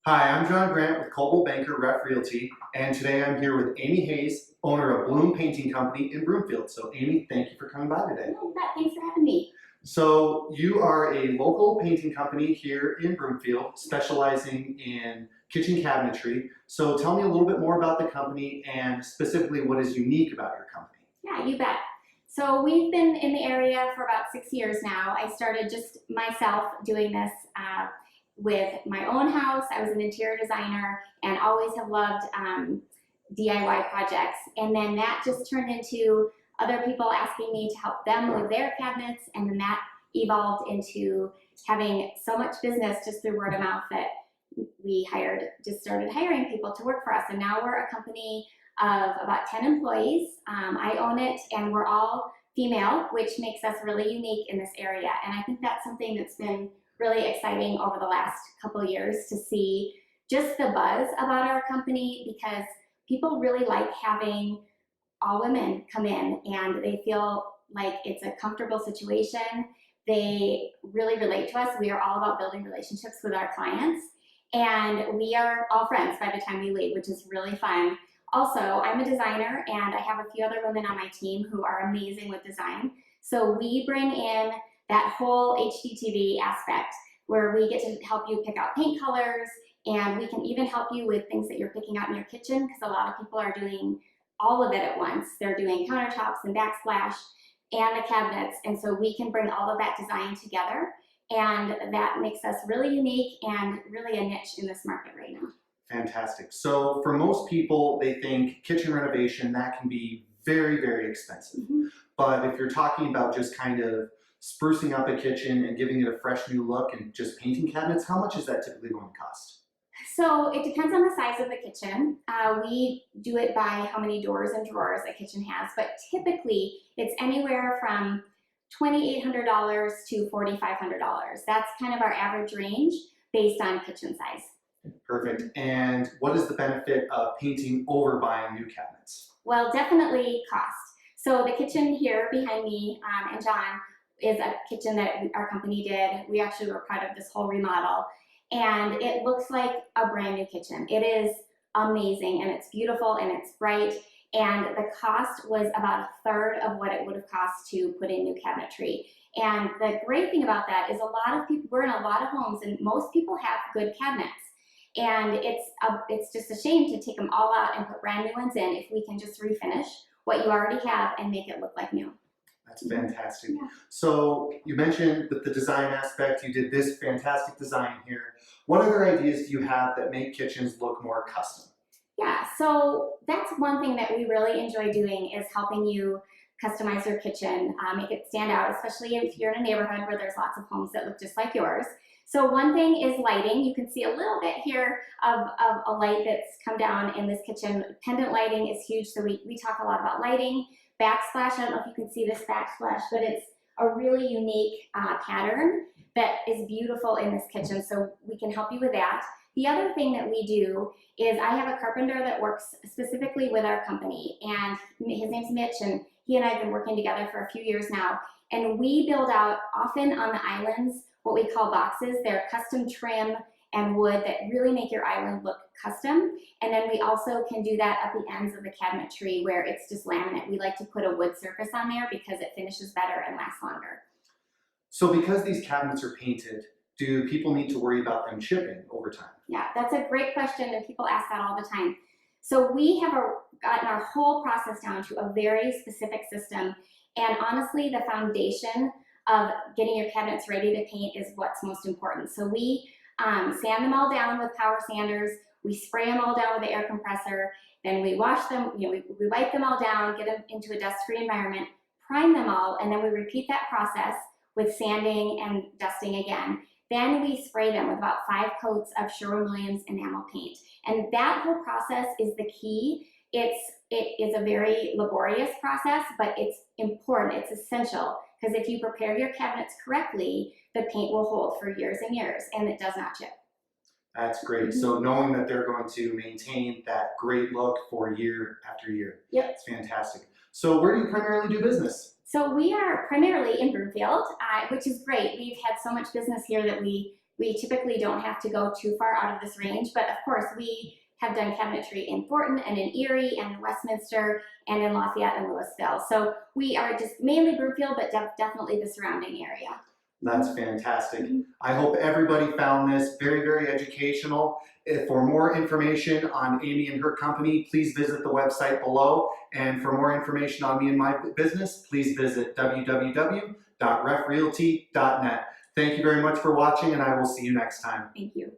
Hi, I'm John Grandt with Coldwell Banker Ref Realty, and today I'm here with Amy Hayes, owner of Bloom Painting Company in Broomfield. So Amy, thank you for coming by today. No, you bet. Thanks for having me. So you are a local painting company here in Broomfield, specializing in kitchen cabinetry. So tell me a little bit more about the company and specifically what is unique about your company. Yeah, you bet. So we've been in the area for about 6 years now. I started just myself doing this with my own house. I was an interior designer and always have loved DIY projects. And then that just turned into other people asking me to help them with their cabinets. And then that evolved into having so much business just through word of mouth that we just started hiring people to work for us. And now we're a company of about 10 employees. I own it, and we're all female, which makes us really unique in this area. And I think that's something that's been really exciting over the last couple of years to see just the buzz about our company, because people really like having all women come in and they feel like it's a comfortable situation. They really relate to us. We are all about building relationships with our clients, and we are all friends by the time we leave, which is really fun. Also, I'm a designer, and I have a few other women on my team who are amazing with design. So we bring in that whole HGTV aspect where we get to help you pick out paint colors, and we can even help you with things that you're picking out in your kitchen, because a lot of people are doing all of it at once. They're doing countertops and backsplash and the cabinets, and so we can bring all of that design together, and that makes us really unique and really a niche in this market right now. Fantastic. So for most people, they think kitchen renovation, that can be very, very expensive. But if you're talking about just kind of sprucing up a kitchen and giving it a fresh new look and just painting cabinets, how much is that typically going to cost? So it depends on the size of the kitchen. We do it by how many doors and drawers a kitchen has, but typically it's anywhere from $2,800 to $4,500. That's kind of our average range based on kitchen size. Perfect. And what is the benefit of painting over buying new cabinets? Well, definitely cost. So the kitchen here behind me and John is a kitchen that our company did. We actually were part of this whole remodel, and it looks like a brand new kitchen. It is amazing, and it's beautiful, and it's bright, and the cost was about a third of what it would have cost to put in new cabinetry. And the great thing about that is a lot of people, we're in a lot of homes, and most people have good cabinets. And it's just a shame to take them all out and put brand new ones in if we can just refinish what you already have and make it look like new. That's fantastic. Yeah. So you mentioned that the design aspect, you did this fantastic design here. What other ideas do you have that make kitchens look more custom? Yeah, so that's one thing that we really enjoy doing, is helping you customize your kitchen, make it stand out, especially if you're in a neighborhood where there's lots of homes that look just like yours. So one thing is lighting. You can see a little bit here of a light that's come down in this kitchen. Pendant lighting is huge, so we talk a lot about lighting. Backsplash, I don't know if you can see this backsplash, but it's a really unique pattern that is beautiful in this kitchen, so we can help you with that. The other thing that we do is I have a carpenter that works specifically with our company, and his name's Mitch, and he and I have been working together for a few years now, and we build out, often on the islands, what we call boxes. They're custom trim and wood that really make your island look custom. And then we also can do that at the ends of the cabinetry where it's just laminate. We like to put a wood surface on there because it finishes better and lasts longer. So because these cabinets are painted, do people need to worry about them chipping over time? Yeah, that's a great question, and people ask that all the time. So we have gotten our whole process down to a very specific system, and honestly, the foundation of getting your cabinets ready to paint is what's most important. So we sand them all down with power sanders, we spray them all down with the air compressor, then we wash them, we wipe them all down, get them into a dust-free environment, prime them all, and then we repeat that process with sanding and dusting again. Then we spray them with about 5 coats of Sherwin-Williams enamel paint. And that whole process is the key. It is a very laborious process, but it's important, it's essential, because if you prepare your cabinets correctly, the paint will hold for years and years, and it does not chip. That's great. So knowing that they're going to maintain that great look for year after year. Yep. It's fantastic. So where do you primarily do business? So we are primarily in Broomfield, which is great. We've had so much business here that we We typically don't have to go too far out of this range, but of course we have done cabinetry in Thornton and in Erie and in Westminster and in Lafayette and Louisville. So we are just mainly Broomfield, but definitely the surrounding area. That's fantastic. I hope everybody found this very, very educational. For more information on Amy and her company, please visit the website below. And for more information on me and my business, please visit www.refrealty.net. Thank you very much for watching, and I will see you next time. Thank you.